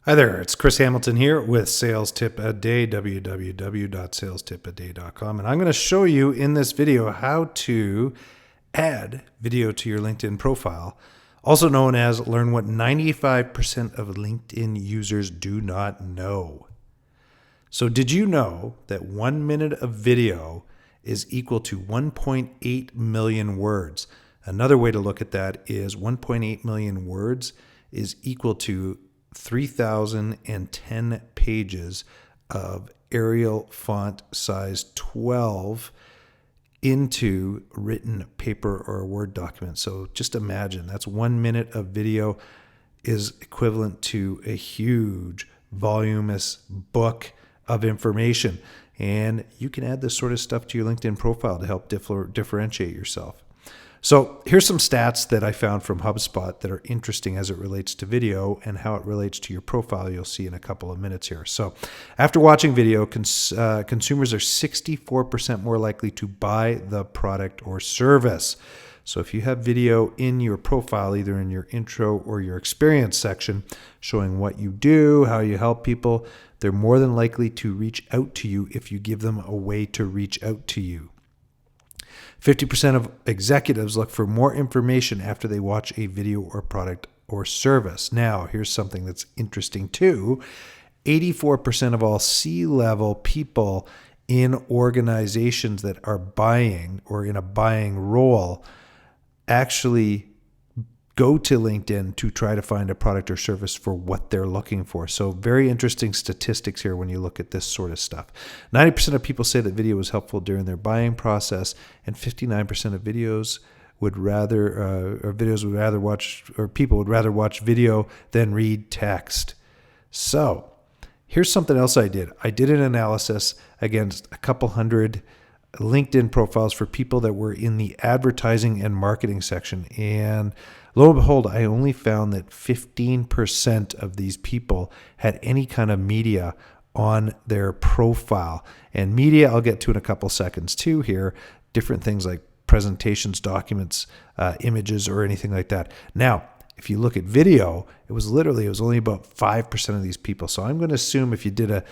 Hi there, it's Chris Hamilton here with Sales Tip a Day, www.salestipaday.com. And I'm going to show you in this video how to add video to your LinkedIn profile, also known as learn what 95% of LinkedIn users do not know. So did you know that 1 minute of video is equal to 1.8 million words? Another way to look at that is 1.8 million words is equal to 3,010 pages of Arial font size 12 into written paper or a Word document. So just imagine that's 1 minute of video is equivalent to a huge voluminous book of information. And you can add this sort of stuff to your LinkedIn profile to help differentiate yourself. So here's some stats that I found from HubSpot that are interesting as it relates to video and how it relates to your profile. You'll see in a couple of minutes here. So after watching video, consumers are 64% more likely to buy the product or service. So if you have video in your profile, either in your intro or your experience section, showing what you do, how you help people, they're more than likely to reach out to you if you give them a way to reach out to you. 50% of executives look for more information after they watch a video or product or service. Now, here's something that's interesting too. 84% of all C-level people in organizations that are buying or in a buying role actually go to LinkedIn to try to find a product or service for what they're looking for. So very interesting statistics here when you look at this sort of stuff. 90% of people say that video was helpful during their buying process, and 59% of videos would rather, people would rather watch video than read text. So here's something else I did. I did an analysis against a couple hundred LinkedIn profiles for people that were in the advertising and marketing section. And lo and behold, I only found that 15% of these people had any kind of media on their profile. And media, I'll get to in a couple seconds too here, different things like presentations, documents, images, or anything like that. Now, if you look at video, it was only about 5% of these people. So I'm going to assume if you did a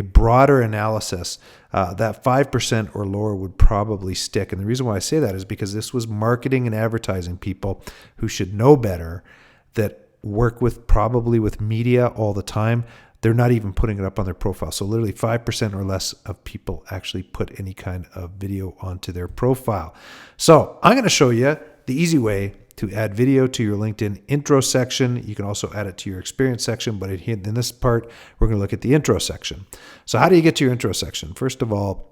broader analysis, that 5% or lower would probably stick. And the reason why I say that is because this was marketing and advertising people who should know better, that work probably with media all the time. They're not even putting it up on their profile. So literally 5% or less of people actually put any kind of video onto their profile. So I'm going to show you the easy way to add video to your LinkedIn intro section. You can also add it to your experience section, but in this part, we're going to look at the intro section. So how do you get to your intro section? First of all,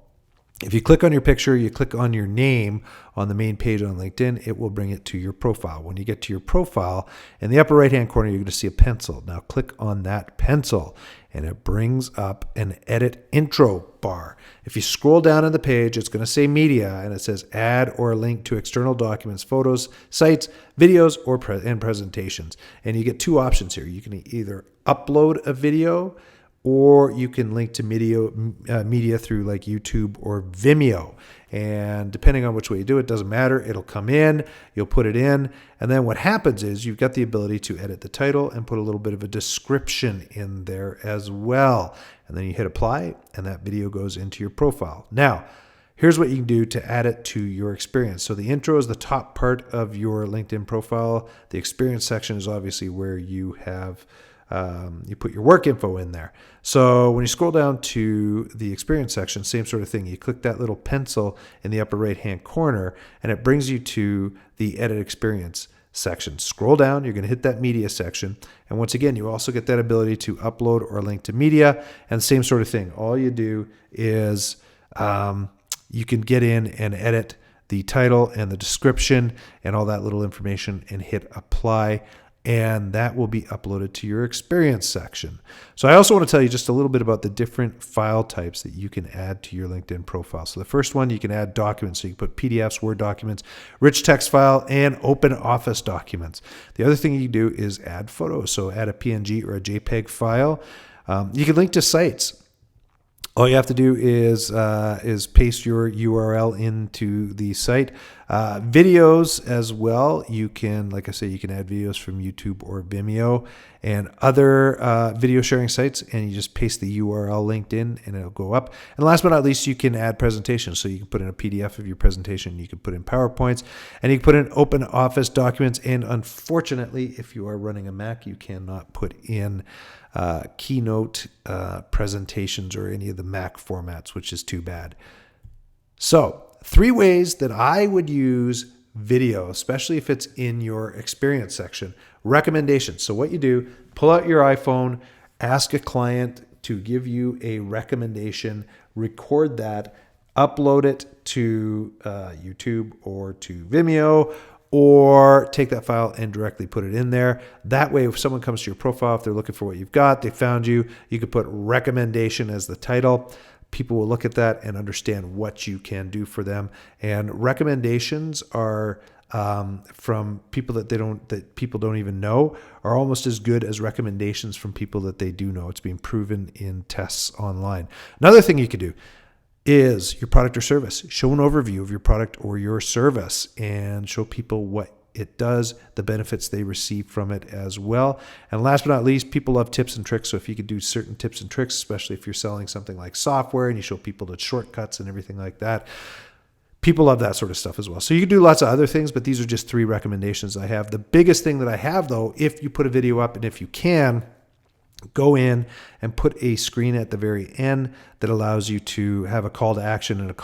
if you click on your picture, you click on your name on the main page on LinkedIn, it will bring it to your profile. When you get to your profile, in the upper right-hand corner, you're going to see a pencil. Now click on that pencil, and it brings up an edit intro bar. If you scroll down on the page, it's going to say media, and it says add or link to external documents, photos, sites, videos, and presentations. And you get two options here. You can either upload a video, or you can link to media through like YouTube or Vimeo. And depending on which way you do it, doesn't matter. It'll come in, you'll put it in, and then what happens is you've got the ability to edit the title and put a little bit of a description in there as well. And then you hit apply, and that video goes into your profile. Now, here's what you can do to add it to your experience. So the intro is the top part of your LinkedIn profile. The experience section is obviously where you have you put your work info in there. So when you scroll down to the experience section, same sort of thing. You click that little pencil in the upper right-hand corner, and it brings you to the edit experience section. Scroll down, you're going to hit that media section. And once again, you also get that ability to upload or link to media, and same sort of thing. All you do is you can get in and edit the title and the description and all that little information and hit apply, and that will be uploaded to your experience section. So I also want to tell you just a little bit about the different file types that you can add to your LinkedIn profile. So the first one, you can add documents. So you can put PDFs, Word documents, rich text file, and open office documents. The other thing you can do is add photos. So add a PNG or a JPEG file. You can link to sites. All you have to do is paste your URL into the site. Videos as well. You can, like I say, you can add videos from YouTube or Vimeo and other video sharing sites, and you just paste the URL linked in and it'll go up. And last but not least, you can add presentations. So you can put in a PDF of your presentation, you can put in PowerPoints, and you can put in open office documents. And unfortunately, if you are running a Mac, you cannot put in Keynote presentations or any of the Mac formats, which is too bad. So 3 ways that I would use video, especially if it's in your experience section. Recommendations. So what you do, pull out your iPhone, ask a client to give you a recommendation, record that, upload it to YouTube or to Vimeo, or take that file and directly put it in there. That way, if someone comes to your profile, if they're looking for what you've got, they found you, you could put recommendation as the title. People will look at that and understand what you can do for them. And recommendations are from people that people don't even know are almost as good as recommendations from people that they do know. It's being proven in tests online. Another thing you could do is your product or service. Show an overview of your product or your service and show people what it does, the benefits they receive from it as well. And last but not least, people love tips and tricks. So if you could do certain tips and tricks, especially if you're selling something like software and you show people the shortcuts and everything like that, people love that sort of stuff as well. So you can do lots of other things, but these are just 3 recommendations I have. The biggest thing that I have, though, if you put a video up and if you can, go in and put a screen at the very end that allows you to have a call to action and a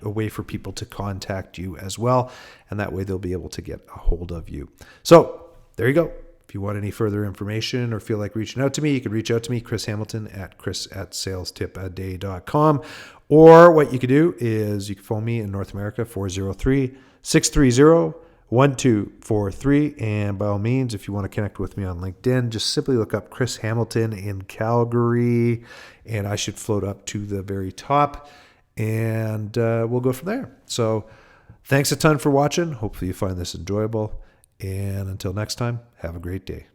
way for people to contact you as well. And that way they'll be able to get a hold of you. So there you go. If you want any further information or feel like reaching out to me, you can reach out to me, Chris Hamilton at chris@salestipaday.com. Or what you could do is you can phone me in North America, 403-630-1243. And by all means, if you want to connect with me on LinkedIn, just simply look up Chris Hamilton in Calgary, and I should float up to the very top, and we'll go from there. So thanks a ton for watching. Hopefully you find this enjoyable. And until next time, have a great day.